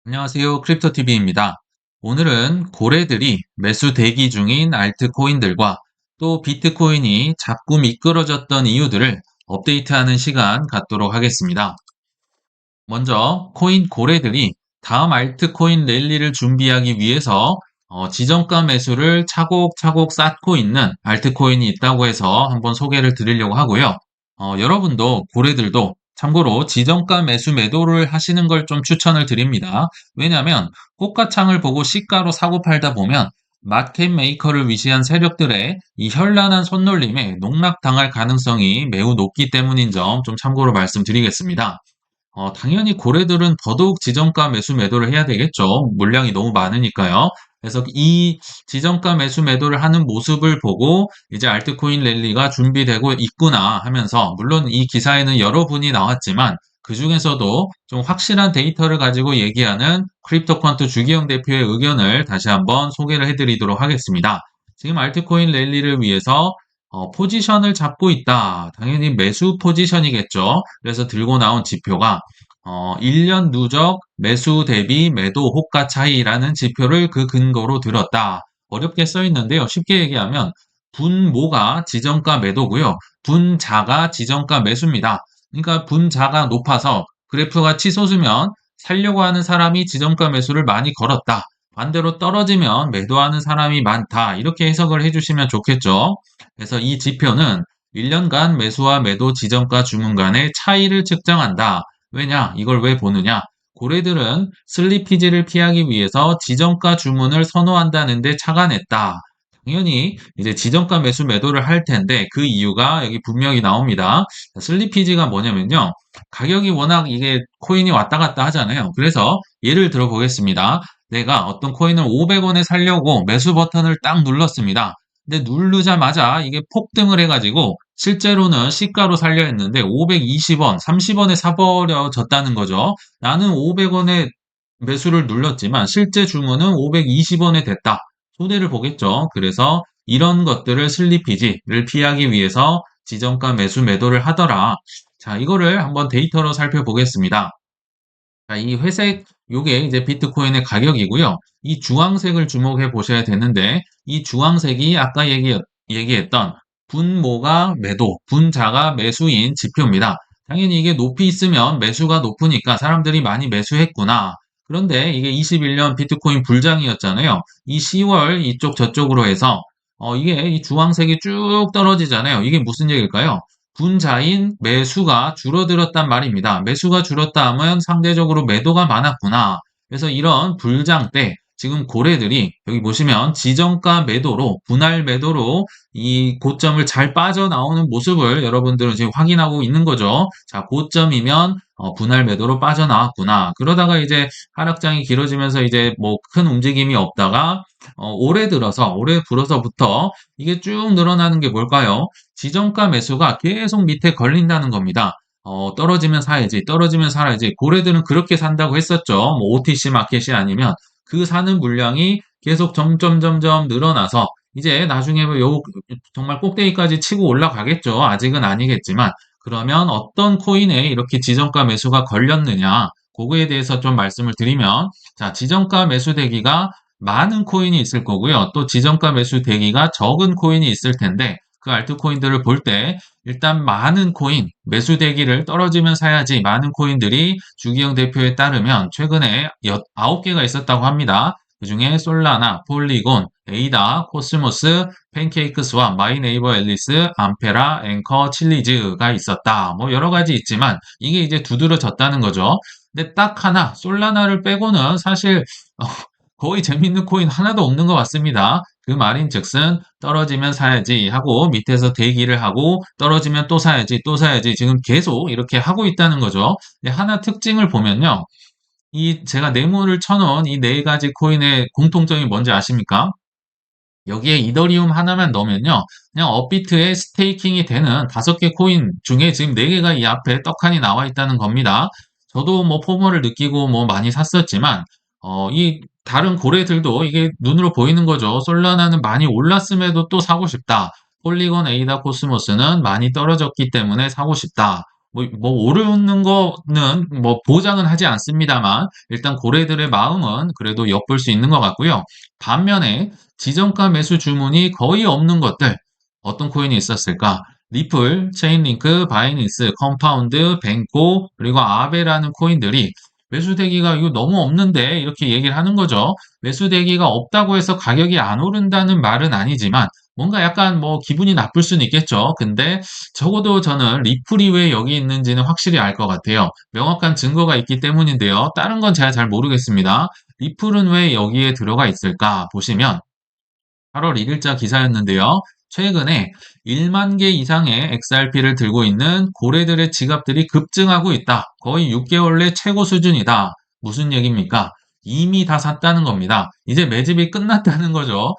안녕하세요. 크립토TV입니다. 오늘은 고래들이 매수 대기 중인 알트코인들과 또 비트코인이 자꾸 미끄러졌던 이유들을 업데이트하는 시간 갖도록 하겠습니다. 먼저 코인 고래들이 다음 알트코인 랠리를 준비하기 위해서 지정가 매수를 차곡차곡 쌓고 있는 알트코인이 있다고 해서 한번 소개를 드리려고 하고요. 여러분도 고래들도 참고로 지정가 매수 매도를 하시는 걸 좀 추천을 드립니다. 왜냐하면 꽃가창을 보고 시가로 사고 팔다 보면 마켓 메이커를 위시한 세력들의 이 현란한 손놀림에 농락당할 가능성이 매우 높기 때문인 점 좀 참고로 말씀드리겠습니다. 당연히 고래들은 더더욱 지정가 매수 매도를 해야 되겠죠. 물량이 너무 많으니까요. 그래서 이 지정가 매수 매도를 하는 모습을 보고 이제 알트코인 랠리가 준비되고 있구나 하면서 물론 이 기사에는 여러 분이 나왔지만 그 중에서도 좀 확실한 데이터를 가지고 얘기하는 크립토퀀트 주기영 대표의 의견을 다시 한번 소개를 해드리도록 하겠습니다. 지금 알트코인 랠리를 위해서 포지션을 잡고 있다. 당연히 매수 포지션이겠죠. 그래서 들고 나온 지표가 1년 누적 매수 대비 매도 호가 차이라는 지표를 그 근거로 들었다. 어렵게 써 있는데요. 쉽게 얘기하면 분모가 지정가 매도고요. 분자가 지정가 매수입니다. 그러니까 분자가 높아서 그래프가 치솟으면 살려고 하는 사람이 지정가 매수를 많이 걸었다. 반대로 떨어지면 매도하는 사람이 많다. 이렇게 해석을 해주시면 좋겠죠. 그래서 이 지표는 1년간 매수와 매도 지정가 주문 간의 차이를 측정한다. 왜냐? 이걸 왜 보느냐? 고래들은 슬리피지를 피하기 위해서 지정가 주문을 선호한다는데 차가 냈다. 당연히 이제 지정가 매수 매도를 할 텐데 그 이유가 여기 분명히 나옵니다. 슬리피지가 뭐냐면요. 가격이 워낙 이게 코인이 왔다 갔다 하잖아요. 그래서 예를 들어 보겠습니다. 내가 어떤 코인을 500원에 살려고 매수 버튼을 딱 눌렀습니다. 근데 누르자마자 이게 폭등을 해가지고 실제로는 시가로 살려 했는데 520원, 30원에 사버려졌다는 거죠. 나는 500원에 매수를 눌렀지만 실제 주문은 520원에 됐다. 손해를 보겠죠. 그래서 이런 것들을 슬리피지를 피하기 위해서 지정가 매수 매도를 하더라. 자, 이거를 한번 데이터로 살펴보겠습니다. 자, 이 회색, 요게 이제 비트코인의 가격이고요. 이 주황색을 주목해 보셔야 되는데, 이 주황색이 아까 얘기했던 분모가 매도, 분자가 매수인 지표입니다. 당연히 이게 높이 있으면 매수가 높으니까 사람들이 많이 매수했구나. 그런데 이게 21년 비트코인 불장이었잖아요. 이 10월 이쪽 저쪽으로 해서, 이게 이 주황색이 쭉 떨어지잖아요. 이게 무슨 얘기일까요? 분자인 매수가 줄어들었단 말입니다. 매수가 줄었다 하면 상대적으로 매도가 많았구나. 그래서 이런 불장 때 지금 고래들이 여기 보시면 지정가 매도로 분할 매도로 이 고점을 잘 빠져나오는 모습을 여러분들은 지금 확인하고 있는 거죠. 자, 고점이면 분할 매도로 빠져나왔구나. 그러다가 이제 하락장이 길어지면서 이제 뭐 큰 움직임이 없다가 올해 불어서부터 이게 쭉 늘어나는 게 뭘까요? 지정가 매수가 계속 밑에 걸린다는 겁니다. 떨어지면 사야지, 떨어지면 살아야지. 고래들은 그렇게 산다고 했었죠. 뭐 OTC 마켓이 아니면 그 사는 물량이 계속 점점 늘어나서 이제 나중에 요 정말 꼭대기까지 치고 올라가겠죠. 아직은 아니겠지만 그러면 어떤 코인에 이렇게 지정가 매수가 걸렸느냐? 그거에 대해서 좀 말씀을 드리면 자, 지정가 매수 대기가 많은 코인이 있을 거고요. 또 지정가 매수 대기가 적은 코인이 있을 텐데 그 알트코인들을 볼 때 일단 많은 코인 매수 대기를 떨어지면 사야지 많은 코인들이 주기영 대표에 따르면 최근에 9개가 있었다고 합니다. 그중에 솔라나, 폴리곤, 에이다, 코스모스, 팬케이크 스왑, 마이네이버 앨리스, 암페라, 앵커, 칠리즈가 있었다. 뭐 여러 가지 있지만 이게 이제 두드러졌다는 거죠. 근데 딱 하나 솔라나를 빼고는 사실 어, 거의 재밌는 코인 하나도 없는 것 같습니다. 그 말인즉슨 떨어지면 사야지 하고 밑에서 대기를 하고 떨어지면 또 사야지 또 사야지 지금 계속 이렇게 하고 있다는 거죠. 근데 하나 특징을 보면요. 이 제가 네모를 쳐놓은 이 네 가지 코인의 공통점이 뭔지 아십니까? 여기에 이더리움 하나만 넣으면요. 그냥 업비트에 스테이킹이 되는 5개 코인 중에 지금 4개가 이 앞에 떡하니 나와 있다는 겁니다. 저도 뭐 포모를 느끼고 뭐 많이 샀었지만, 이 다른 고래들도 이게 눈으로 보이는 거죠. 솔라나는 많이 올랐음에도 또 사고 싶다. 폴리곤 에이다 코스모스는 많이 떨어졌기 때문에 사고 싶다. 뭐 오르는 거는 뭐 보장은 하지 않습니다만 일단 고래들의 마음은 그래도 엿볼 수 있는 것 같고요. 반면에 지정가 매수 주문이 거의 없는 것들 어떤 코인이 있었을까? 리플, 체인링크, 바이낸스, 컴파운드, 벤코, 그리고 아베라는 코인들이 매수 대기가 이거 너무 없는데 이렇게 얘기를 하는 거죠. 매수 대기가 없다고 해서 가격이 안 오른다는 말은 아니지만 뭔가 약간 뭐 기분이 나쁠 수는 있겠죠. 근데 적어도 저는 리플이 왜 여기 있는지는 확실히 알 것 같아요. 명확한 증거가 있기 때문인데요. 다른 건 제가 잘 모르겠습니다. 리플은 왜 여기에 들어가 있을까 보시면 8월 1일자 기사였는데요. 최근에 1만 개 이상의 XRP를 들고 있는 고래들의 지갑들이 급증하고 있다. 거의 6개월 내 최고 수준이다. 무슨 얘기입니까? 이미 다 샀다는 겁니다. 이제 매집이 끝났다는 거죠.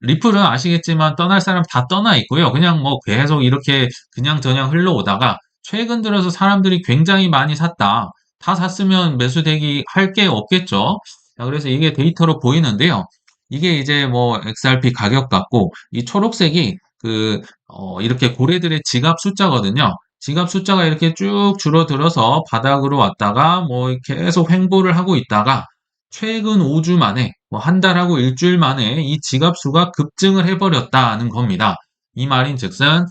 리플은 아시겠지만 떠날 사람 다 떠나 있고요. 그냥 뭐 계속 이렇게 그냥저냥 흘러오다가 최근 들어서 사람들이 굉장히 많이 샀다. 다 샀으면 매수대기 할 게 없겠죠. 자, 그래서 이게 데이터로 보이는데요. 이게 이제 뭐 XRP 가격 같고 이 초록색이 이렇게 고래들의 지갑 숫자거든요. 지갑 숫자가 이렇게 쭉 줄어들어서 바닥으로 왔다가 뭐 계속 횡보를 하고 있다가 최근 5주 만에 뭐 한 달하고 일주일 만에 이 지갑 수가 급증을 해버렸다는 겁니다. 이 말인즉슨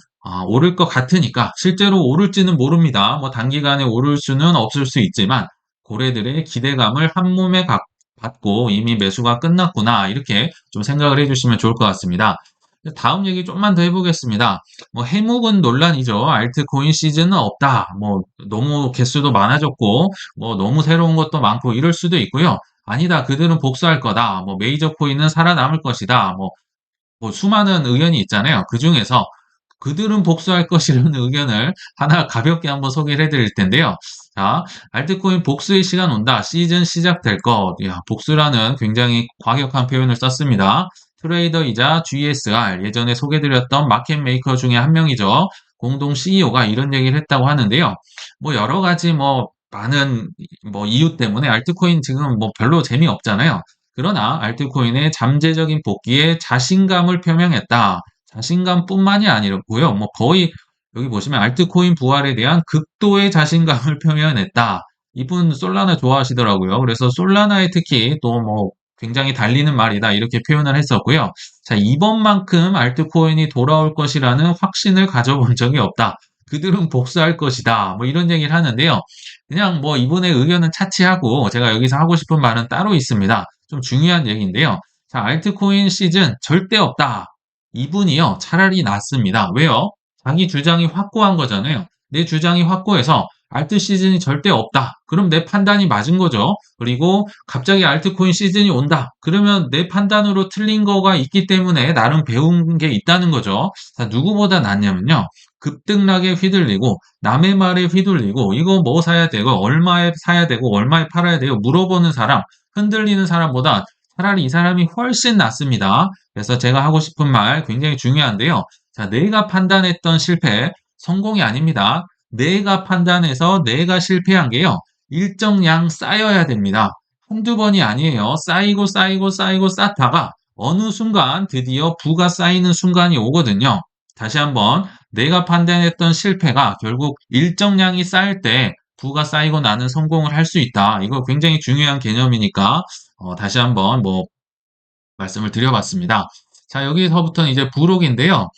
오를 것 같으니까 실제로 오를지는 모릅니다. 뭐 단기간에 오를 수는 없을 수 있지만 고래들의 기대감을 한 몸에 받고 이미 매수가 끝났구나 이렇게 좀 생각을 해주시면 좋을 것 같습니다. 다음 얘기 좀만 더 해보겠습니다. 뭐 해묵은 논란이죠. 알트코인 시즌은 없다. 뭐 너무 개수도 많아졌고 뭐 너무 새로운 것도 많고 이럴 수도 있고요. 아니다. 그들은 복수할 거다. 뭐 메이저 코인은 살아남을 것이다. 뭐 수많은 의견이 있잖아요. 그중에서 그들은 복수할 것이라는 의견을 하나 가볍게 한번 소개를 해드릴 텐데요. 자, 알트코인 복수의 시간 온다. 시즌 시작될 것. 야, 복수라는 굉장히 과격한 표현을 썼습니다. 트레이더이자 GSR, 예전에 소개드렸던 마켓메이커 중에 한 명이죠. 공동 CEO가 이런 얘기를 했다고 하는데요. 뭐 여러 가지 뭐 많은 뭐 이유 때문에 알트코인 지금 뭐 별로 재미없잖아요. 그러나 알트코인의 잠재적인 복귀에 자신감을 표명했다. 자신감뿐만이 아니고요. 뭐 거의 여기 보시면 알트코인 부활에 대한 극도의 자신감을 표현했다. 이분 솔라나 좋아하시더라고요. 그래서 솔라나에 특히 또 뭐 굉장히 달리는 말이다 이렇게 표현을 했었고요. 자, 이번만큼 알트코인이 돌아올 것이라는 확신을 가져본 적이 없다. 그들은 복수할 것이다. 뭐 이런 얘기를 하는데요. 그냥 뭐 이분의 의견은 차치하고 제가 여기서 하고 싶은 말은 따로 있습니다. 좀 중요한 얘기인데요. 자, 알트코인 시즌 절대 없다. 이분이요, 차라리 낫습니다. 왜요? 자기 주장이 확고한 거잖아요. 내 주장이 확고해서 알트 시즌이 절대 없다. 그럼 내 판단이 맞은 거죠. 그리고 갑자기 알트코인 시즌이 온다. 그러면 내 판단으로 틀린 거가 있기 때문에 나름 배운 게 있다는 거죠. 자, 누구보다 낫냐면요. 급등락에 휘둘리고 남의 말에 휘둘리고 이거 뭐 사야 되고 얼마에 사야 되고 얼마에 팔아야 돼요 물어보는 사람 흔들리는 사람보다 차라리 이 사람이 훨씬 낫습니다. 그래서 제가 하고 싶은 말 굉장히 중요한데요. 자, 내가 판단했던 실패 성공이 아닙니다. 내가 판단해서 내가 실패한 게요. 일정량 쌓여야 됩니다. 한두 번이 아니에요. 쌓이고 쌓이고 쌓이고 쌓다가 어느 순간 드디어 부가 쌓이는 순간이 오거든요. 다시 한번 내가 판단했던 실패가 결국 일정량이 쌓일 때 부가 쌓이고 나는 성공을 할 수 있다. 이거 굉장히 중요한 개념이니까 다시 한번 뭐 말씀을 드려봤습니다. 자, 여기서부터는 이제 부록인데요.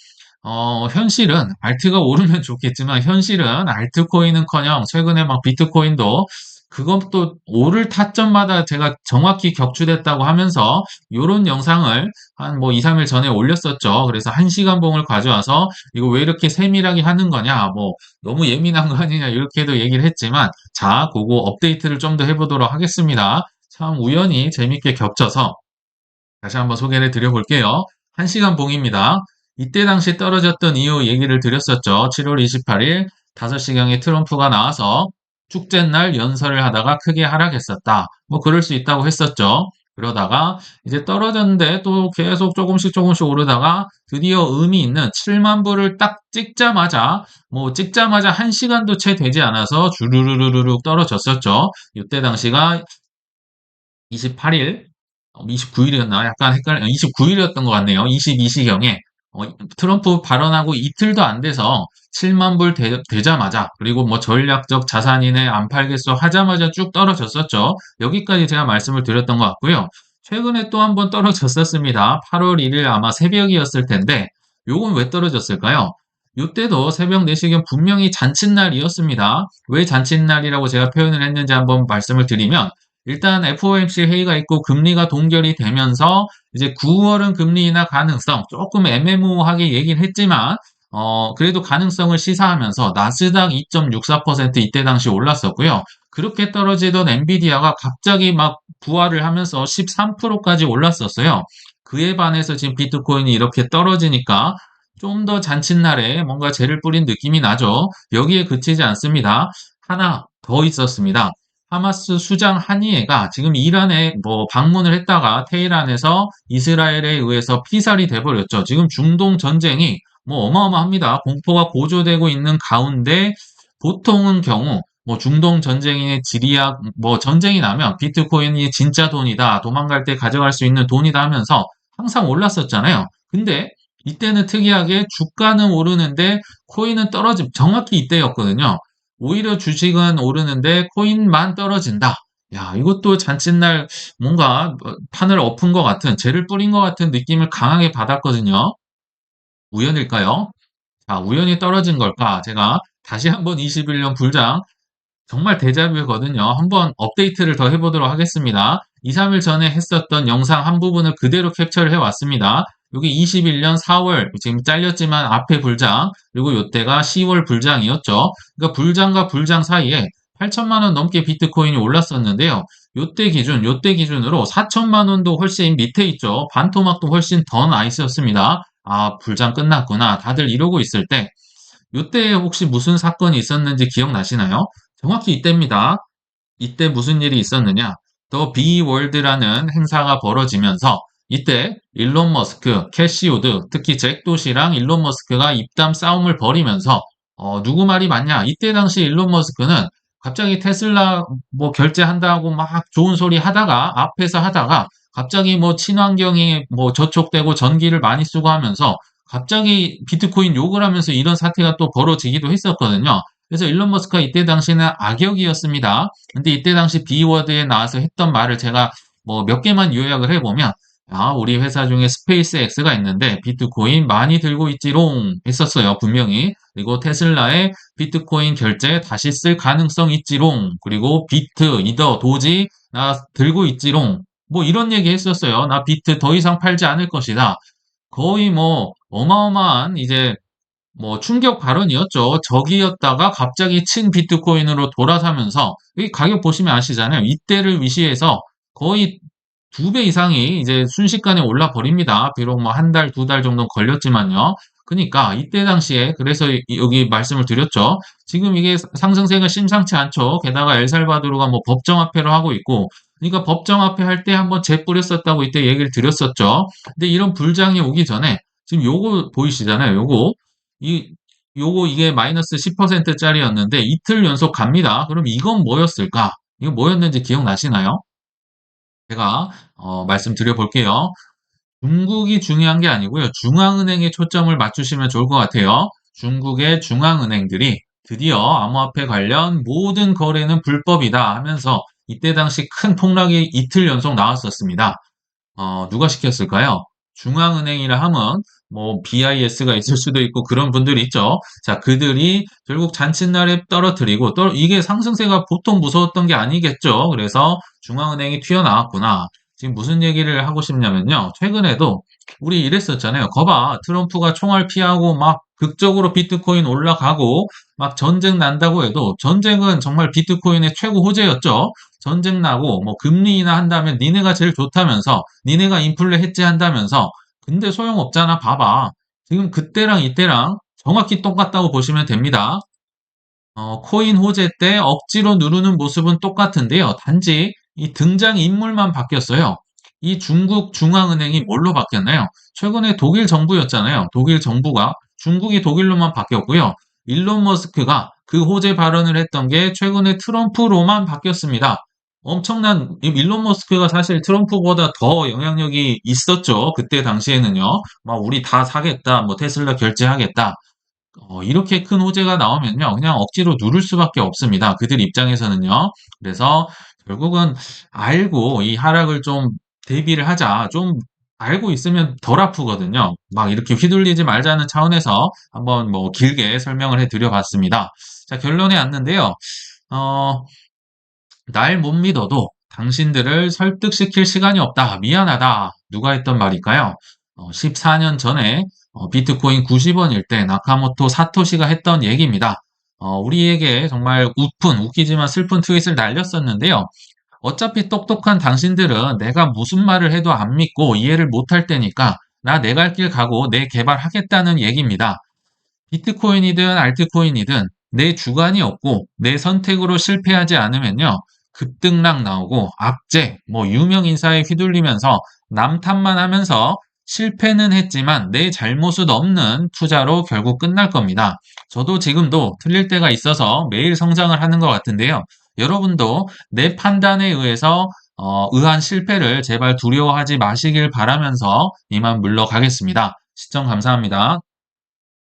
현실은 알트가 오르면 좋겠지만 현실은 알트코인은커녕 최근에 막 비트코인도 그것도 오를 타점마다 제가 정확히 격추됐다고 하면서 요런 영상을 한 뭐 2, 3일 전에 올렸었죠. 그래서 1시간 봉을 가져와서 이거 왜 이렇게 세밀하게 하는 거냐, 뭐 너무 예민한 거 아니냐 이렇게도 얘기를 했지만 자, 그거 업데이트를 좀 더 해보도록 하겠습니다. 참 우연히 재밌게 겹쳐서 다시 한번 소개를 드려볼게요. 1시간 봉입니다. 이때 당시 떨어졌던 이유 얘기를 드렸었죠. 7월 28일 5시경에 트럼프가 나와서 축제날 연설을 하다가 크게 하락했었다. 뭐 그럴 수 있다고 했었죠. 그러다가 이제 떨어졌는데 또 계속 조금씩 조금씩 오르다가 드디어 의미 있는 7만 불을 딱 찍자마자 1시간도 채 되지 않아서 주르르르륵 떨어졌었죠. 이때 당시가 28일, 29일이었나? 약간 헷갈려. 29일이었던 것 같네요. 22시경에. 어, 트럼프 발언하고 이틀도 안 돼서 7만 불 되자마자 그리고 뭐 전략적 자산이네 안 팔겠어 하자마자 쭉 떨어졌었죠. 여기까지 제가 말씀을 드렸던 것 같고요. 최근에 또 한 번 떨어졌었습니다. 8월 1일 아마 새벽이었을 텐데 요건 왜 떨어졌을까요? 요때도 새벽 4시경 분명히 잔칫날이었습니다. 왜 잔칫날이라고 제가 표현을 했는지 한번 말씀을 드리면 일단 FOMC 회의가 있고 금리가 동결이 되면서 이제 9월은 금리 인하 가능성 조금 애매모호하게 얘기를 했지만 그래도 가능성을 시사하면서 나스닥 2.64% 이때 당시 올랐었고요. 그렇게 떨어지던 엔비디아가 갑자기 막 부활을 하면서 13%까지 올랐었어요. 그에 반해서 지금 비트코인이 이렇게 떨어지니까 좀 더 잔칫날에 뭔가 재를 뿌린 느낌이 나죠. 여기에 그치지 않습니다. 하나 더 있었습니다. 하마스 수장 하니에가 지금 이란에 뭐 방문을 했다가 테헤란에서 이스라엘에 의해서 피살이 돼버렸죠. 지금 중동 전쟁이 뭐 어마어마합니다. 공포가 고조되고 있는 가운데 보통은 경우 뭐 중동 전쟁의 지리약 뭐 전쟁이 나면 비트코인이 진짜 돈이다. 도망갈 때 가져갈 수 있는 돈이다 하면서 항상 올랐었잖아요. 근데 이때는 특이하게 주가는 오르는데 코인은 떨어짐 정확히 이때였거든요. 오히려 주식은 오르는데 코인만 떨어진다. 야, 이것도 잔칫날 뭔가 판을 엎은 것 같은, 재를 뿌린 것 같은 느낌을 강하게 받았거든요. 우연일까요? 자, 우연히 떨어진 걸까? 제가 다시 한번 21년 불장 정말 데자뷰거든요. 한번 업데이트를 더 해보도록 하겠습니다. 2, 3일 전에 했었던 영상 한 부분을 그대로 캡처를 해왔습니다. 여기 21년 4월, 지금 잘렸지만 앞에 불장, 그리고 이때가 10월 불장이었죠. 그러니까 불장과 불장 사이에 8천만 원 넘게 비트코인이 올랐었는데요. 요때 기준으로 4천만 원도 훨씬 밑에 있죠. 반토막도 훨씬 더 나 있었습니다. 아, 불장 끝났구나. 다들 이러고 있을 때, 요때 혹시 무슨 사건이 있었는지 기억나시나요? 정확히 이때입니다. 이때 무슨 일이 있었느냐? 더 비월드라는 행사가 벌어지면서 이때 일론 머스크, 캐시우드, 특히 잭 도시랑 일론 머스크가 입담 싸움을 벌이면서 누구 말이 맞냐? 이때 당시 일론 머스크는 갑자기 테슬라 뭐 결제한다고 막 좋은 소리 하다가 앞에서 하다가 갑자기 뭐 친환경이 뭐 저촉되고 전기를 많이 쓰고 하면서 갑자기 비트코인 욕을 하면서 이런 사태가 또 벌어지기도 했었거든요. 그래서 일론 머스크가 이때 당시는 악역이었습니다. 근데 이때 당시 비워드에 나와서 했던 말을 제가 뭐 몇 개만 요약을 해보면, 아, 우리 회사 중에 스페이스 X가 있는데 비트코인 많이 들고 있지롱 했었어요, 분명히. 그리고 테슬라의 비트코인 결제 다시 쓸 가능성 있지롱. 그리고 비트, 이더, 도지 나 들고 있지롱. 뭐 이런 얘기 했었어요. 나 비트 더 이상 팔지 않을 것이다. 거의 뭐 어마어마한 이제 뭐 충격 발언이었죠. 저기였다가 갑자기 친 비트코인으로 돌아서면서 이 가격 보시면 아시잖아요. 이때를 위시해서 거의 2배 이상이 이제 순식간에 올라 버립니다. 비록 뭐 한 달, 2달 정도 걸렸지만요. 그러니까 이때 당시에 그래서 여기 말씀을 드렸죠. 지금 이게 상승세가 심상치 않죠. 게다가 엘살바도르가 뭐 법정화폐로 하고 있고 그러니까 법정화폐 할 때 한번 재뿌렸었다고 이때 얘기를 드렸었죠. 근데 이런 불장이 오기 전에 지금 요거 보이시잖아요. 이, 요거 이게 마이너스 10%짜리였는데 이틀 연속 갑니다. 그럼 이건 뭐였을까? 이거 뭐였는지 기억나시나요? 제가 말씀드려 볼게요. 중국이 중요한 게 아니고요. 중앙은행에 초점을 맞추시면 좋을 것 같아요. 중국의 중앙은행들이 드디어 암호화폐 관련 모든 거래는 불법이다 하면서 이때 당시 큰 폭락이 이틀 연속 나왔었습니다. 누가 시켰을까요? 중앙은행이라 하면 뭐 BIS가 있을 수도 있고 그런 분들이 있죠. 자, 그들이 결국 잔칫날에 떨어뜨리고 또 이게 상승세가 보통 무서웠던 게 아니겠죠. 그래서 중앙은행이 튀어나왔구나. 지금 무슨 얘기를 하고 싶냐면요. 최근에도 우리 이랬었잖아요. 거봐, 트럼프가 총알 피하고 막 극적으로 비트코인 올라가고 막 전쟁 난다고 해도 전쟁은 정말 비트코인의 최고 호재였죠. 전쟁 나고 뭐 금리 인하한다면 니네가 제일 좋다면서 니네가 인플레 해지한다면서 근데 소용없잖아. 봐봐. 지금 그때랑 이때랑 정확히 똑같다고 보시면 됩니다. 코인 호재 때 억지로 누르는 모습은 똑같은데요. 단지 이 등장 인물만 바뀌었어요. 이 중국 중앙은행이 뭘로 바뀌었나요? 최근에 독일 정부였잖아요. 독일 정부가 중국이 독일로만 바뀌었고요. 일론 머스크가 그 호재 발언을 했던 게 최근에 트럼프로만 바뀌었습니다. 엄청난 일론 머스크가 사실 트럼프보다 더 영향력이 있었죠. 그때 당시에는요. 막 "우리 다 사겠다." 뭐 "테슬라 결제하겠다." 이렇게 큰 호재가 나오면요. 그냥 억지로 누를 수밖에 없습니다, 그들 입장에서는요. 그래서 결국은 알고 이 하락을 좀 대비를 하자. 좀 알고 있으면 덜 아프거든요. 막 이렇게 휘둘리지 말자는 차원에서 한번 뭐 길게 설명을 해 드려 봤습니다. 자, 결론에 왔는데요. 어 "날 못 믿어도 당신들을 설득시킬 시간이 없다. 미안하다." 누가 했던 말일까요? 14년 전에 비트코인 90원일 때 나카모토 사토시가 했던 얘기입니다. 우리에게 정말 웃기지만 슬픈 트윗을 날렸었는데요. "어차피 똑똑한 당신들은 내가 무슨 말을 해도 안 믿고 이해를 못할 테니까 나 내 갈 길 가고 내 개발하겠다."는 얘기입니다. 비트코인이든 알트코인이든 내 주관이 없고 내 선택으로 실패하지 않으면요. 급등락 나오고 악재, 뭐 유명 인사에 휘둘리면서 남 탓만 하면서 실패는 했지만 내 잘못은 없는 투자로 결국 끝날 겁니다. 저도 지금도 틀릴 때가 있어서 매일 성장을 하는 것 같은데요. 여러분도 내 판단에 의해서 의한 실패를 제발 두려워하지 마시길 바라면서 이만 물러가겠습니다. 시청 감사합니다.